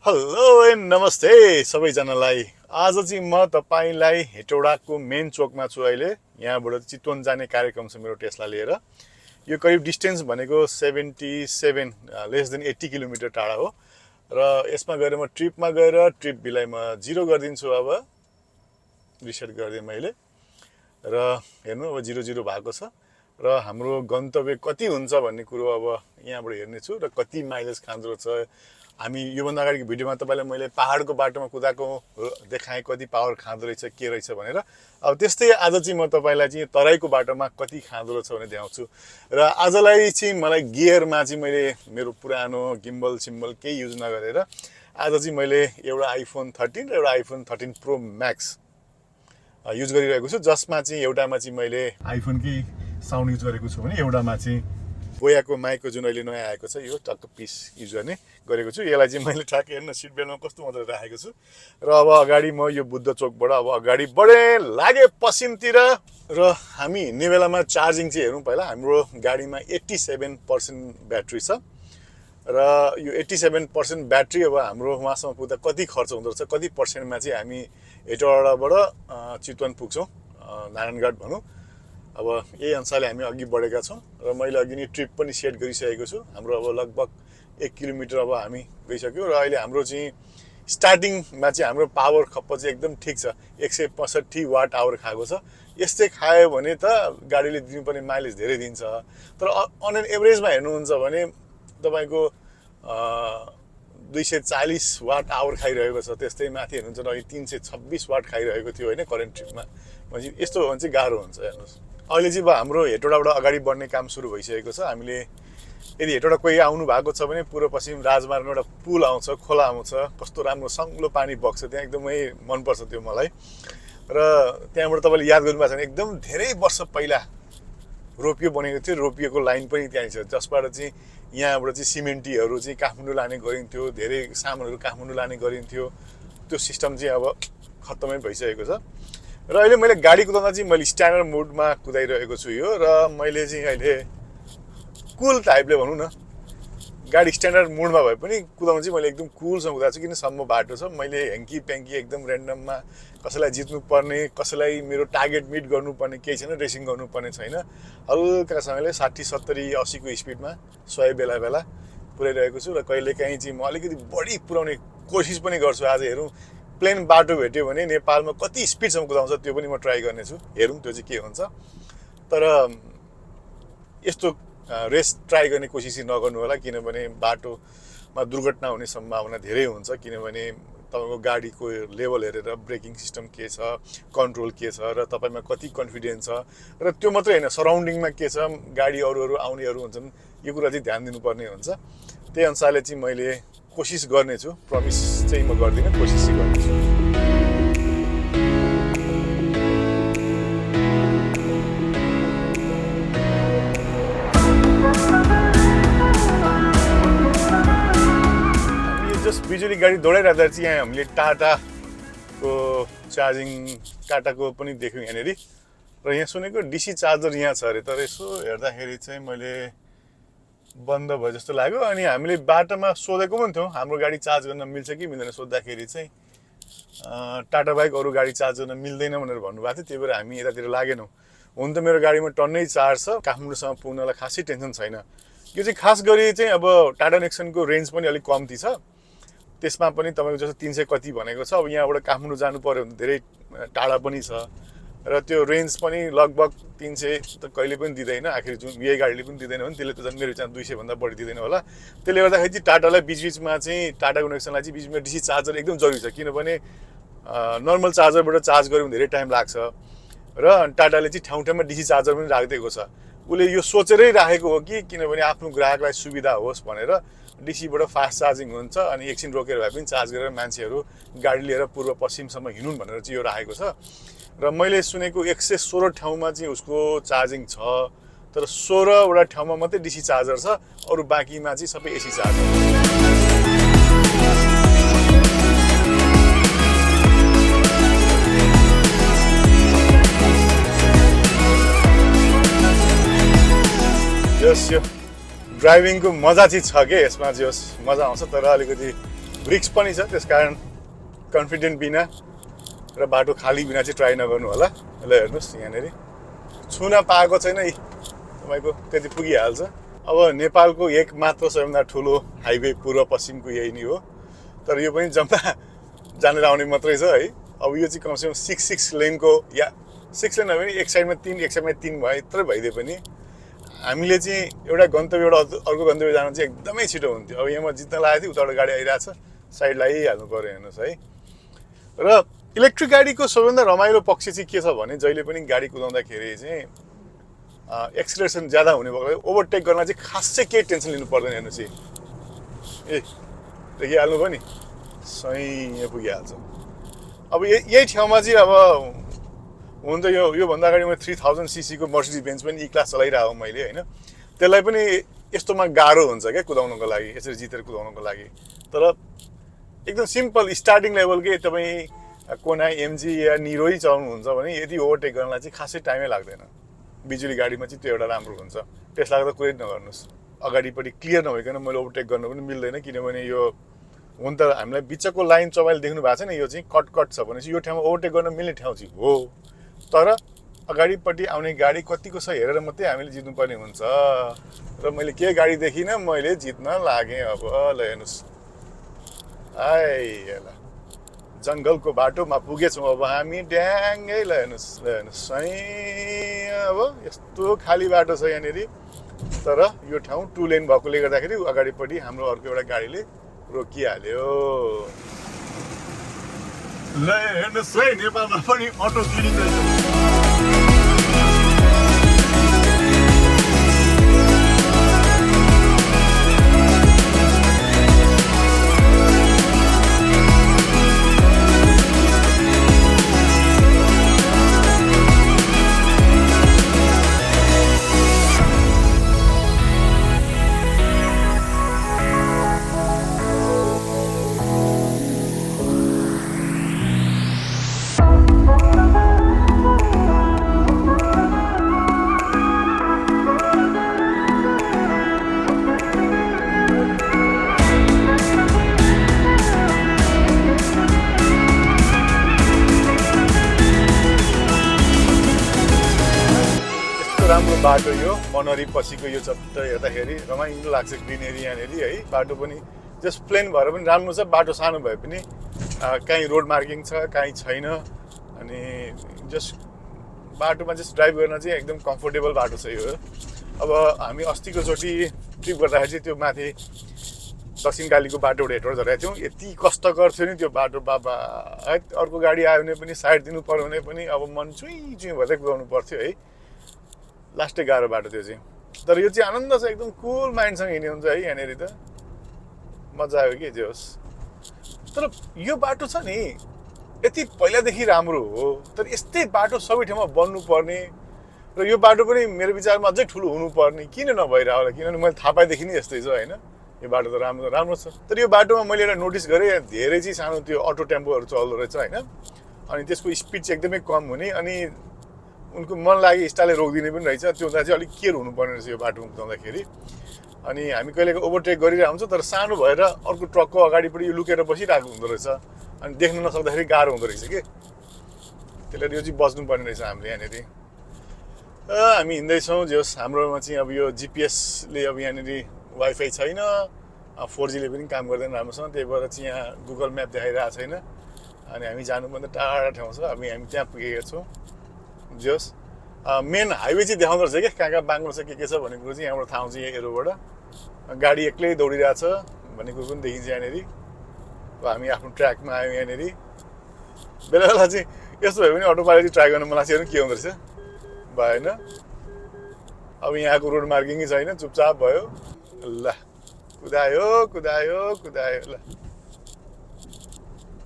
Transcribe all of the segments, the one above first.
Hello and नमस्ते सबैजनालाई। आज चाहिँ म तपाईँलाई हेटौडाको मेन चोकमा छु अहिले। यहाँबाट चितवन जाने कार्यक्रम छ मेरो टेस्ला लिएर। यो करिब डिस्टेन्स भनेको 77 लेस देन 80 किलोमिटर टाढा हो र यसमा गएर म ट्रिपमा गएर ट्रिप बिललाई म 0 गरिदिन्छु। अब रिसेट गरिदिएँ मैले र हेर्नु अब 0-0 भएको छ र हाम्रो गन्तव्य कति हुन्छ भन्ने कुरो अब यहाँबाट हेर्नेछु र कति माइलेज खाँदो छ। हामी योभन्दा अगाडिको भिडियोमा तपाईँलाई मैले पहाडको बाटोमा कुदाएको देखाएँ, कति पावर खाँदो रहेछ के रहेछ भनेर। अब त्यस्तै आज चाहिँ म तपाईँलाई चाहिँ तराईको बाटोमा कति खाँदो रहेछ भने देखाउँछु। र आजलाई चाहिँ मलाई गियरमा चाहिँ मैले मेरो पुरानो गिम्बल सिम्बल केही युज नगरेर आज चाहिँ मैले एउटा आइफोन 13 र एउटा आइफोन 13 प्रो म्याक्स युज गरिरहेको छु, जसमा चाहिँ एउटामा चाहिँ मैले आइफोनकै साउन्ड युज गरेको छु भने एउटामा चाहिँ बोयाको माइकको जुन अहिले नयाँ आएको छ यो टक्क पिस युज गरेको छु। यसलाई चाहिँ मैले ठ्याक्क हेर्न सिट बेल्टमा कस्तो मजाले राखेको छु। र अब अगाडि म यो बुद्ध चोकबाट अब अगाडि बढेँ, लागे पश्चिमतिर। र हामी हिँड्ने बेलामा चार्जिङ चाहिँ हेरौँ पहिला। हाम्रो गाडीमा 87% ब्याट्री छ र यो 87% ब्याट्री अब हाम्रो वहाँसम्म पुग्दा कति खर्च हुँदो रहेछ, कति पर्सेन्टमा चाहिँ हामी हेटौडाबाट चितवन पुग्छौँ, नारायणघाट भनौँ। अब यही अनुसारले हामी अघि बढेका छौँ र मैले अघि नै ट्रिप पनि सेट गरिसकेको छु। हाम्रो अब लगभग 1 किलोमिटर अब हामी गइसक्यौँ र अहिले हाम्रो चाहिँ स्टार्टिङमा चाहिँ हाम्रो पावर खप्प चाहिँ एकदम ठिक छ। 165 वाट आवर खाएको छ। यस्तै खायो भने त गाडीले दिनुपर्ने माइलेज धेरै दिन्छ। तर अन एन एभरेजमा हेर्नुहुन्छ भने तपाईँको 240 वाट आवर खाइरहेको छ। त्यस्तै माथि हेर्नुहुन्छ र अहिले 326 वाट खाइरहेको थियो होइन करेन्ट ट्रिपमा। यस्तो हो भने चाहिँ गाह्रो हुन्छ। हेर्नुहोस् अहिले चाहिँ अब हाम्रो हेटौडाबाट अगाडि बढ्ने काम सुरु भइसकेको छ। हामीले यदि हेटौडा कोही आउनु भएको छ भने पूर्व पश्चिम राजमार्गमा एउटा पुल आउँछ, खोला आउँछ, कस्तो राम्रो सङ्लो पानी बग्छ त्यहाँ, एकदमै मनपर्छ त्यो मलाई। र त्यहाँबाट तपाईँले याद गर्नुभएको छ भने एकदम धेरै वर्ष पहिला रोपियो बनेको थियो। रोपिएको लाइन पनि त्यहीँ छ, जसबाट चाहिँ यहाँबाट चाहिँ सिमेन्टीहरू चाहिँ काठमाडौँ लाने गरिन्थ्यो, धेरै सामानहरू काठमाडौँ लाने गरिन्थ्यो। त्यो सिस्टम चाहिँ अब खत्तमै भइसकेको छ। र अहिले मैले गाडी कुदाउँदा चाहिँ मैले स्ट्यान्डर्ड मोडमा कुदाइरहेको छु यो। र मैले चाहिँ अहिले कुल टाइपले भनौँ न, गाडी स्ट्यान्डर्ड मोडमा भए पनि कुदाउनु चाहिँ मैले एकदम कुलसँग कुदाएको छु। किन सम्म बाटो छ, मैले ह्याङ्की प्याङ्की एकदम ऱ्यान्डममा कसैलाई जित्नुपर्ने, कसैलाई मेरो टार्गेट मिट गर्नुपर्ने केही छैन, रेसिङ गर्नुपर्ने छैन। हल्कासँगले 60-70-80 को स्पिडमा 100 बेला बेला पुऱ्याइरहेको छु। र कहिलेकाहीँ चाहिँ म अलिकति बढी पुऱ्याउने कोसिस पनि गर्छु। आज हेरौँ प्लेन बाटो भेट्यो भने नेपालमा कति स्पिडसम्म कुदाउँछ, त्यो पनि म ट्राई गर्नेछु। हेरौँ त्यो चाहिँ के हुन्छ। तर यस्तो रेस ट्राई गर्ने कोसिस नगर्नु होला, किनभने बाटोमा दुर्घटना हुने सम्भावना धेरै हुन्छ। किनभने तपाईँको गाडीको लेभल हेरेर ब्रेकिङ सिस्टम के छ, कन्ट्रोल के छ, र तपाईँमा कति कन्फिडेन्स छ, र त्यो मात्रै होइन सराउन्डिङमा के छ, गाडी अरूहरू आउनेहरू हुन्छन्, यो कुरा चाहिँ ध्यान दिनुपर्ने हुन्छ। त्यही अनुसारले चाहिँ मैले कोसिस गर्नेछु। प्रमिस चाहिँ म गर्दिनँ, कोसिस चाहिँ गर्नेछु। जस्ट बिजुली गाडी दौडाइरहँदा चाहिँ यहाँ हामीले टाटाको चार्जिङ, टाटाको पनि देख्यौँ यहाँनिर। र यहाँ सुनेको डिसी चार्जर यहाँ छ अरे, तर यसो हेर्दाखेरि चाहिँ मैले बन्द भयो जस्तो लाग्यो। अनि हामीले बाटोमा सोधेको पनि थियौँ हाम्रो गाडी चार्ज गर्न मिल्छ कि मिल्दैन, सोद्धाखेरि चाहिँ टाटा बाइक अरू गाडी चार्ज गर्न मिल्दैन भनेर भन्नुभएको थियो। त्यही भएर हामी यतातिर लागेनौँ। हुन त मेरो गाडीमा टन्नै चार्ज छ, काठमाडौँसम्म पुग्नलाई खासै टेन्सन छैन। यो चाहिँ खास गरी चाहिँ अब टाटा नेक्सनको रेन्ज पनि अलिक कम्ती छ। त्यसमा पनि तपाईँको जस्तो 300 कति भनेको छ। अब यहाँबाट काठमाडौँ जानु पऱ्यो भने धेरै टाढा पनि छ र त्यो रेन्ज पनि लगभग 300 त कहिले पनि दिँदैन। आखिर जुन यही गाडीले पनि दिँदैन भने त्यसले त झन् मेरो चाहिँ 200 भन्दा बढी दिँदैन होला। त्यसले गर्दाखेरि चाहिँ टाटालाई बिचबिचमा चाहिँ टाटाको नेक्सनलाई चाहिँ बिचमा डिसी चार्जर एकदम जरुरी छ। किनभने नर्मल चार्जरबाट चार्ज गऱ्यो भने धेरै टाइम लाग्छ र टाटाले चाहिँ ठाउँ ठाउँमा डिसी चार्जर पनि राखिदिएको छ। उसले यो सोचेरै राखेको हो कि किनभने आफ्नो ग्राहकलाई सुविधा होस् भनेर डिसीबाट फास्ट चार्जिङ हुन्छ अनि एकछिन रोकेर भए पनि चार्ज गरेर मान्छेहरू गाडी लिएर पूर्व पश्चिमसम्म हिँडुन् भनेर चाहिँ यो राखेको छ। र मैले सुनेको 116 ठाउँमा चाहिँ उसको चार्जिङ छ, तर 16वटा ठाउँमा मात्रै डिसी चार्जर छ, अरू बाँकीमा चाहिँ सबै एसी चार्जर। यस यो ड्राइभिङको मजा चाहिँ छ के, यसमा चाहिँ मजा आउँछ। तर अलिकति रिक्स पनि छ, त्यसकारण कन्फिडेन्ट बिना र बाटो खाली बिना चाहिँ ट्राई नगर्नु होला। ल हेर्नुहोस् यहाँनिर छुन पाएको छैन, तपाईँको त्यति पुगिहाल्छ। अब नेपालको एक मात्र सबैभन्दा ठुलो हाइवे पूर्व पश्चिमको यही नै हो, तर यो पनि जम्मा जानेर आउने मात्रै छ है। अब यो चाहिँ कमसेकम 6 लेनको या 6 लेन हो भने एक साइडमा 3 एक साइडमा 3 भए यत्रो भइदिए पनि हामीले चाहिँ एउटा गन्तव्यबाट अर्को गन्तव्य जानु चाहिँ एकदमै छिटो हुन्थ्यो। अब यहाँ म जित्न लागेको थिएँ, उताबाट गाडी आइरहेछ, साइड लगाइहाल्नु पऱ्यो हेर्नुहोस् है। र इलेक्ट्रिक गाडीको सबैभन्दा रमाइलो पक्ष चाहिँ के छ भने जहिले पनि गाडी कुदाउँदाखेरि चाहिँ एक्सिलेरेसन ज्यादा हुने भएको ओभरटेक गर्न चाहिँ खासै केही टेन्सन लिनु पर्दैन। हेर्नुहोस् ए देखिहाल्नु भयो नि, सही यहाँ पुगिहाल्छ। अब यही ठाउँमा चाहिँ अब हुन त योभन्दा अगाडि मैले 3000 cc को मर्सिडिज बेन्ज पनि ई क्लास चलाइरहेको मैले होइन, त्यसलाई पनि यस्तोमा गाह्रो हुन्छ क्या कुदाउनको लागि, यसरी जितेर कुदाउनको लागि। तर एकदम सिम्पल स्टार्टिङ लेभलकै तपाईँ कोना एमजी या निरोई चलाउनुहुन्छ भने यदि ओभरटेक गर्नलाई चाहिँ खासै टाइमै लाग्दैन। बिजुली गाडीमा चाहिँ त्यो एउटा राम्रो हुन्छ। त्यसलाई त कुरै नगर्नुहोस्, अगाडिपट्टि क्लियर नभइकन मैले ओभरटेक गर्न पनि मिल्दैन, किनभने यो हुन त हामीलाई बिचको लाइन तपाईँले देख्नु भएको छैन, यो चाहिँ कट छ भनेपछि यो ठाउँमा ओभरटेक गर्न मिल्ने ठाउँ चाहिँ हो, तर अगाडिपट्टि आउने गाडी कतिको छ हेरेर मात्रै हामीले जित्नुपर्ने हुन्छ। र मैले के गाडी देखिनँ, मैले जित्न लागेँ। अब ल हेर्नुहोस् ल जङ्गलको बाटोमा पुगेछौँ अब हामी ड्याङ्गै। ल हेर्नुहोस् सही, अब यस्तो खाली बाटो छ यहाँनिर, तर यो ठाउँ 2 लेन भएकोले गर्दाखेरि अगाडिपट्टि हाम्रो अर्को एउटा गाडीले रोकिहाल्यो। ल हेर्नुहोस् है, नेपालमा पनि अटो किनिँदैछ। राम्रो बाटो यो मनहरी पछिको यो चट्ट हेर्दाखेरि रमाइलो लाग्छ, ग्रिनेरी यहाँनिर है। बाटो पनि जस्ट प्लेन भएर पनि राम्रो छ, बाटो सानो भए पनि कहीँ रोड मार्किङ छ कहीँ छैन, अनि जस्ट बाटोमा जस्ट ड्राइभ गर्न चाहिँ एकदम कम्फोर्टेबल बाटो छ यो। अब हामी अस्तिको चोटि ट्रिप गर्दाखेरि चाहिँ त्यो माथि दक्षिणकालीको बाटोबाट हेटौडा झरेका थियौँ, यति कष्टकर थियो नि त्यो बाटो बाबा। अर्को गाडी आयो भने पनि साइड दिनु पर्यो भने पनि अब मन चुई भएर कुदाउनु पर्थ्यो है, लास्टै गाह्रो बाटो त्यो चाहिँ। तर यो चाहिँ आनन्द छ, एकदम कुल माइन्डसँग हिँड्ने हुन्छ है यहाँनिर, त मजा आयो कि जे होस्। तर यो बाटो छ नि यति पहिलादेखि राम्रो हो, तर यस्तै बाटो सबै ठाउँमा बन्नुपर्ने र यो बाटो पनि मेरो विचारमा अझै ठुलो हुनुपर्ने किन नभइरह होला, किनभने मैले थाहा पाएदेखि नै यस्तै छ होइन। यो बाटो त राम्रो छ, तर यो बाटोमा मैले एउटा नोटिस गरेँ, धेरै चाहिँ सानो त्यो अटो टेम्पोहरू चल्दो रहेछ होइन, अनि त्यसको स्पिड चाहिँ एकदमै कम हुने, अनि उनको मन लागि स्टाइलले रोकिदिने पनि रहेछ। त्यो हुँदा चाहिँ अलिक केयर हुनुपर्ने रहेछ यो बाटोमा कुदाउँदाखेरि। अनि हामी कहिले ओभरटेक गरिरहेको हुन्छ, तर सानो भएर अर्को ट्रकको अगाडिपट्टि यो लुकेर बसिरहेको हुँदो रहेछ, अनि देख्न नसक्दाखेरि गाह्रो हुँदो रहेछ कि, त्यसले यो चाहिँ बच्नुपर्ने रहेछ हामीले यहाँनिर। हामी हिँड्दैछौँ, जे होस् हाम्रोमा चाहिँ अब यो जिपिएसले अब यहाँनिर वाइफाई छैन, 4Gले पनि काम गर्दैन राम्रोसँग, त्यही भएर चाहिँ यहाँ गुगल म्याप देखाइरहेको छैन, अनि हामी जानुपर्ने टाढा ठाउँ छ। हामी त्यहाँ पुगेका छौँ। जे होस् मेन हाइवे चाहिँ देखाउँदो रहेछ क्या, कहाँ बाङ्गो छ के छ भन्ने कुरो चाहिँ यहाँबाट थाहा हुन्छ। यहाँ एरोबाट गाडी एक्लै दौडिरहेछ भन्ने कुरो पनि देखिन्छ यहाँनिर। अब हामी आफ्नो ट्र्याकमा आयौँ यहाँनिर। बेला बेला चाहिँ यस्तो भयो भने अटो पारेर चाहिँ ट्राई गर्न मन लाग्छ, हेर्नु के हुँदो रहेछ भएन। अब यहाँको रोड मार्किङै छैन, चुपचाप भयो। ल कुदायो ल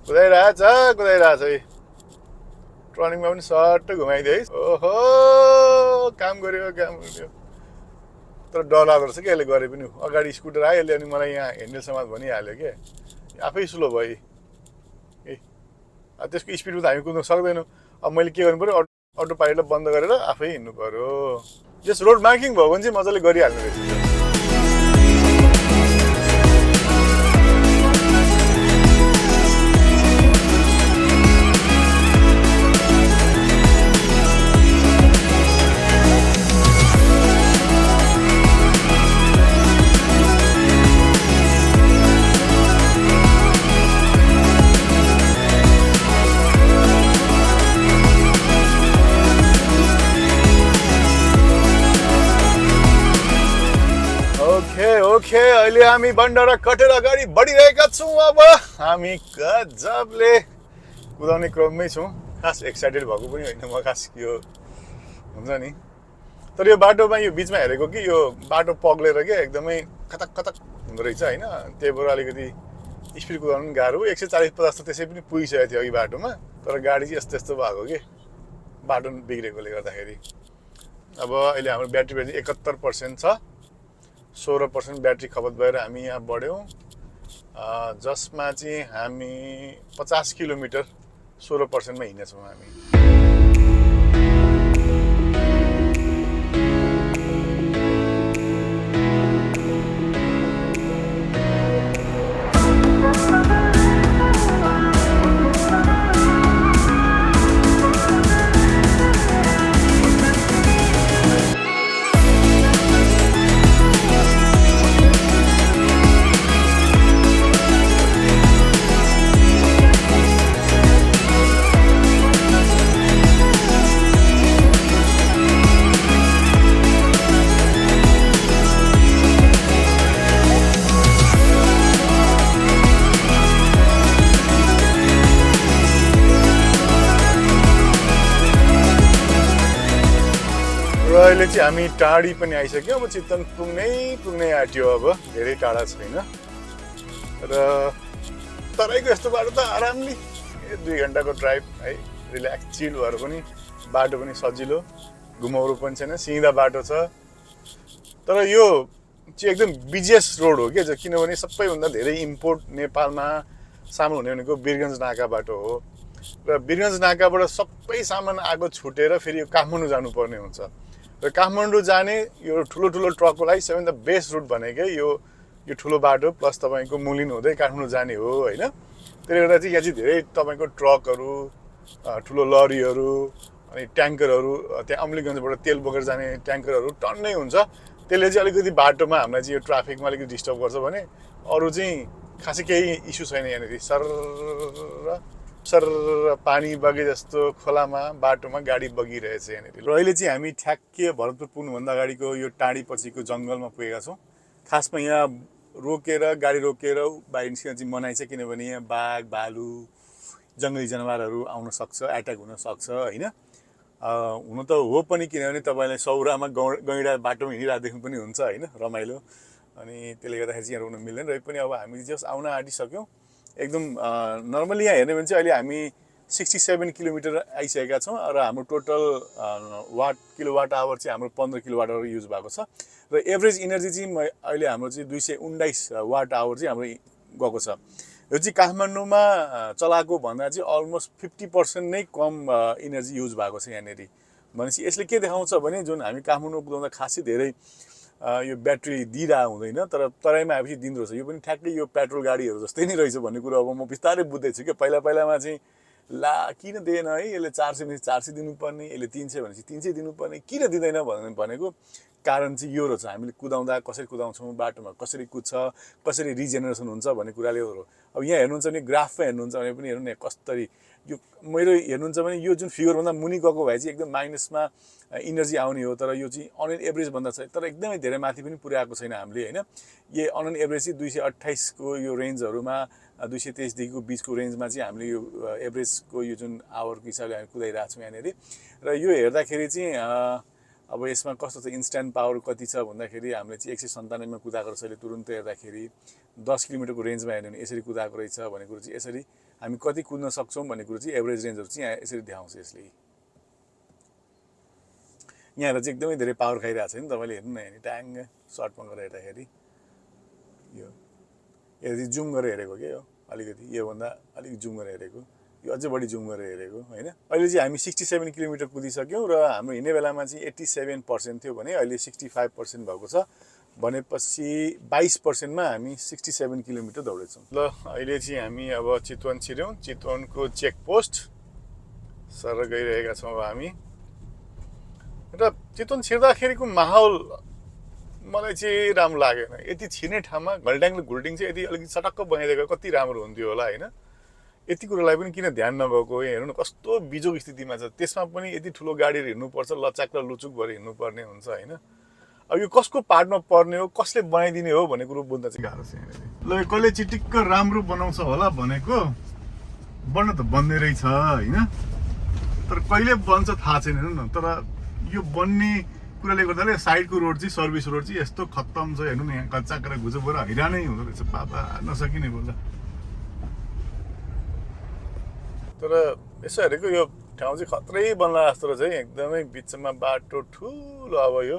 कुदाइरहेछ है, टर्निङमा पनि सट्ट घुमाइदियो है। ओहो काम गर्यो। तर डर लाग्दो रहेछ क्या यसले गरे पनि। अगाडि स्कुटर आयो यसले, अनि मलाई यहाँ हेन्डल समात भनिहाल्यो क्या, आफै स्लो भयो ए। त्यसको स्पिडमा त हामी कुद्न सक्दैनौँ। अब मैले के गर्नु पऱ्यो, अटो पाइलटलाई बन्द गरेर आफै हिँड्नु पऱ्यो। जस रोड मार्किङ भयो भने चाहिँ मजाले गरिहाल्नु रहेछ। हामी बन्डर कटेर अगाडि बढिरहेका छौँ। अब हामी गजबले कुदाउने क्रममै छौँ। खास एक्साइटेड भएको पनि होइन म, खास यो हुन्छ नि। तर यो बाटोमा यो बिचमा हेरेको कि यो बाटो पग्लेर क्या एकदमै खतक खतक हुँदो रहेछ होइन। त्यही भएर अलिकति स्पिड कुदाउनु पनि गाह्रो। 140-50 त त्यसै पनि पुगिसकेको थियो अघि बाटोमा, तर गाडी चाहिँ यस्तो यस्तो भएको कि बाटो बिग्रेकोले गर्दाखेरि। अब अहिले हाम्रो ब्याट्री 71% छ। 16% ब्याट्री खपत भएर हामी यहाँ बढ्यौँ, जसमा चाहिँ हामी 50 किलोमिटर 16%मा हिँड्नेछौँ हामी। अहिले चाहिँ हामी टाढी पनि आइसक्यौँ। अब चितवन पुग्नै आँट्यो। अब धेरै टाढा छैन र तराईको यस्तो बाटो त आरामले 2 घन्टाको ड्राइभ है, रिल्याक्स चिल भएर पनि बाटो पनि सजिलो, घुमाउरो पनि छैन, सिधा बाटो छ। तर यो चाहिँ एकदम बिजिएस्ट रोड हो क्या, किनभने सबैभन्दा धेरै इम्पोर्ट नेपालमा सामान हुने भनेको वीरगञ्ज नाका बाटो हो र वीरगञ्ज नाकाबाट सबै सामान आगो छुटेर फेरि यो काठमाडौँ जानुपर्ने हुन्छ र काठमाडौँ जाने यो ठुलो ट्रकको लागि सबैभन्दा बेस्ट रुट भनेकै यो ठुलो बाटो प्लस तपाईँको मुलिन हुँदै काठमाडौँ जाने हो होइन। त्यसले गर्दा चाहिँ यहाँ चाहिँ धेरै तपाईँको ट्रकहरू, ठुलो लरीहरू अनि ट्याङ्करहरू, त्यहाँ अम्लीगञ्जबाट तेल बोकेर जाने ट्याङ्करहरू टन्नै हुन्छ। त्यसले चाहिँ अलिकति बाटोमा हामीलाई चाहिँ यो ट्राफिकमा अलिकति डिस्टर्ब गर्छ भने अरू चाहिँ खासै केही इस्यु छैन। यहाँनिर सर पानी बगे जस्तो खोलामा बाटोमा गाडी बगिरहेछ यहाँनिर। र अहिले चाहिँ हामी ठ्याक्कै भरतपुर पुग्नुभन्दा अगाडिको यो टाढी पछिको जङ्गलमा पुगेका छौँ। खासमा यहाँ गाडी रोकेर बाहिर निस्किन चाहिँ मनाइ छ, किनभने यहाँ बाघ, भालु, जङ्गली जनावरहरू आउन सक्छ, एट्याक हुन सक्छ होइन। हुन त हो पनि, किनभने तपाईँलाई सौरामा गैँडा बाटोमा हिँडिरहेको देख्नु पनि हुन्छ होइन, रमाइलो। अनि त्यसले गर्दाखेरि चाहिँ यहाँ रोक्न मिल्दैन। र पनि अब हामी जस्ट आउन आँटिसक्यौँ एकदम। नर्मली यहाँ हेर्ने भने चाहिँ अहिले हामी 67 किलोमिटर आइसकेका छौँ र हाम्रो टोटल किलोवाट आवर चाहिँ हाम्रो 15 किलोवाट आवर युज भएको छ र एभरेज इनर्जी चाहिँ अहिले हाम्रो चाहिँ 219 वाट आवर चाहिँ हाम्रो गएको छ। यो चाहिँ काठमाडौँमा चलाएको भन्दा चाहिँ अलमोस्ट 50% नै कम इनर्जी युज भएको छ यहाँनिर। भनेपछि यसले के देखाउँछ भने जुन हामी काठमाडौँ कुदाउँदा खासै धेरै यो ब्याट्री दिइरहेको हुँदैन, तर तराईमा आएपछि दिँदो रहेछ। यो पनि ठ्याक्कै यो पेट्रोल गाडीहरू जस्तै नै रहेछ भन्ने कुरो अब म बिस्तारै बुझ्दैछु क्या। पहिलामा चाहिँ ला किन दिएन है, यसले 400 भनेपछि 400 दिनुपर्ने, यसले 300 भनेपछि 300 दिनुपर्ने, किन दिँदैन भनेको कारण चाहिँ यो रहेछ। हामीले कुदाउँदा कसरी कुदाउँछौँ, बाटोमा कसरी कुद्छ, कसरी रिजेनेरेसन हुन्छ भन्ने कुराले हो। अब यहाँ हेर्नुहुन्छ भने ग्राफमा हेर्नुहुन्छ भने पनि हेर्नु न कसरी यो मेरो हेर्नुहुन्छ भने यो जुन फिगरभन्दा मुनि गएको भए चाहिँ एकदम माइनसमा इनर्जी आउने हो, तर यो चाहिँ अन एन एभरेज भन्दा छ, तर एकदमै धेरै माथि पनि पुर्याएको छैन हामीले होइन। यो अन एन एभरेज चाहिँ 228 को यो रेन्जहरूमा 223 देखिको बिचको रेन्जमा चाहिँ हामीले यो एभरेजको यो जुन आवरको हिसाबले हामी कुदाइरहेको छौँ यहाँनिर। र यो हेर्दाखेरि चाहिँ अब यसमा कस्तो छ, इन्स्ट्यान्ट पावर कति छ भन्दाखेरि हामीले चाहिँ 197 मा कुदाएको रहेछ अहिले तुरुन्तै हेर्दाखेरि। 10 किलोमिटरको रेन्जमा हेर्ने भने यसरी कुदाएको रहेछ भन्ने कुरो चाहिँ, यसरी हामी कति कुद्न सक्छौँ भन्ने कुरो चाहिँ एभरेज रेन्जहरू चाहिँ यहाँ यसरी देखाउँछ यसले। यहाँ चाहिँ एकदमै धेरै पावर खाइरहेको छ नि, तपाईँले हेर्नु न यहाँ ट्याङ्ग सर्टमा गरेर हेर्दाखेरि यो चाहिँ जुम गरेर हेरेको क्या, यो अलिकति योभन्दा अलिक जुम गरेर हेरेको, यो अझै बढी जुम गरेर हेरेको होइन। अहिले चाहिँ हामी 67 किलोमिटर कुदिसक्यौँ र हाम्रो हिँड्ने बेलामा चाहिँ 87% थियो भने अहिले 65% भएको छ। भनेपछि 22%मा हामी 67 किलोमिटर दौडेछौँ। ल अहिले चाहिँ हामी अब चितवन छिर्यौँ। चितवनको चेकपोस्ट सर गइरहेका छौँ अब हामी। र चितवन छिर्दाखेरिको माहौल मलाई चाहिँ राम्रो लागेन। यति छिर्ने ठाउँमा घल्ट्याङले घुल्टिङ चाहिँ यति अलिकति सटक्क बनाइदिएको कति राम्रो हुन्थ्यो होला होइन। यति कुरोलाई पनि किन ध्यान नगएको, हेर्नु न कस्तो बिजोग स्थितिमा छ। त्यसमा पनि यति ठुलो गाडीहरू हिँड्नुपर्छ, लचाक र लुचुक भएर हिँड्नुपर्ने हुन्छ होइन। अब यो कसको पार्टमा पर्ने हो, कसले बनाइदिने हो भन्ने कुरो बुझ्न चाहिँ गाह्रो छ यहाँनिर। ल यो कसले चिटिक्क राम्रो बनाउँछ होला भनेको बन्न त बन्ने रहेछ होइन, तर कहिले बन्छ थाहा छैन हेर्नु न। तर यो बन्ने कुराले गर्दाले साइडको रोड चाहिँ सर्भिस रोड चाहिँ यस्तो खत्तम छ हेर्नु न, यहाँ कच्चा कुरा घुचो परेर हैरानै हुँदो रहेछ, पापा नसकिने बोल्दा। तर यसो हेरेको यो ठाउँ चाहिँ खत्रै बन्ला जस्तो रहेछ है, एकदमै बिचमा बाटो ठुलो। अब यो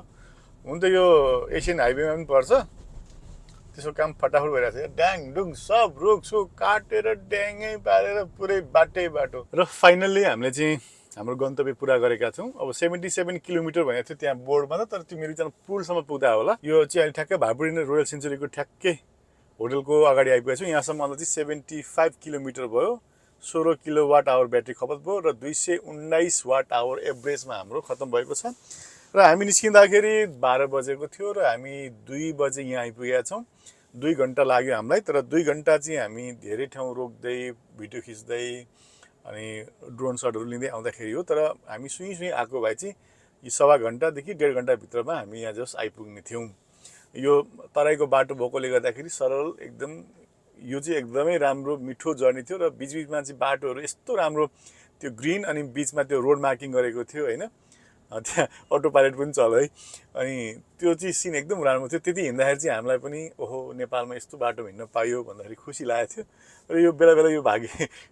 हुन त यो एसियन हाइवेमा पनि पर्छ, त्यसको काम फटाफट भइरहेको छ। ड्याङडुङ सब रुखसुख काटेर ड्याङै पारेर पुरै बाटो। र फाइनल्ली हामीले चाहिँ हाम्रो गन्तव्य पुरा गरेका छौँ। अब 77 किलोमिटर भनेको थियो त्यहाँ बोर्डमा त, तर त्यो मेरो चाहिँ पुलसम्म पुग्दा होला। यो चाहिँ अहिले ठ्याक्कै भापुरी रोयल सेन्चुरीको ठ्याक्कै होटलको अगाडि आइपुगेको छौँ। यहाँसम्म अन्त चाहिँ 75 किलोमिटर भयो, 16 किलोवाट आवर ब्याट्री खपत भयो र 219 वाट आवर एभरेजमा हाम्रो खत्तम भएको छ। र हामी निस्किँदाखेरि 12 बजेको थियो र हामी 2 बजे यहाँ आइपुगेका छौँ। 2 घन्टा लाग्यो हामीलाई, तर 2 घन्टा चाहिँ हामी धेरै ठाउँ रोक्दै भिडियो खिच्दै अनि ड्रोन सटहरू लिँदै आउँदाखेरि हो। तर हामी सुई आएको भए चाहिँ यो 1.5 घन्टादेखि 1.5 घन्टाभित्रमा हामी यहाँ जस्ट आइपुग्ने थियौँ। यो तराईको बाटो भएकोले गर्दाखेरि सरल एकदम, यो चाहिँ एकदमै राम्रो मिठो जर्नी थियो। र बिचबिचमा चाहिँ बाटोहरू यस्तो राम्रो त्यो ग्रिन अनि बिचमा त्यो रोड मार्किङ गरेको थियो होइन, त्यहाँ अटो पाइलट पनि चल्यो है। अनि त्यो चाहिँ सिन एकदम राम्रो थियो। त्यति हिँड्दाखेरि चाहिँ हामीलाई पनि ओहो नेपालमा यस्तो बाटो हिँड्न पाइयो भन्दाखेरि खुसी लागेको थियो। र यो बेला बेला यो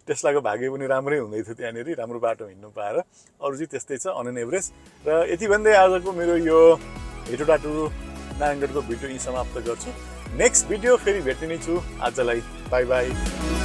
टेस्लाको भाग्य पनि राम्रै हुँदै थियो, त्यहाँनिर राम्रो बाटो हिँड्नु पाएर। अरू चाहिँ त्यस्तै छ अन एन एभरेज। र यति भन्दै आजको मेरो यो हेटौडा टु नारायणगढको भिडियो यहीँ समाप्त गर्छु। नेक्स्ट भिडियो फेरि भेट्ने छु। आजलाई बाई बाई।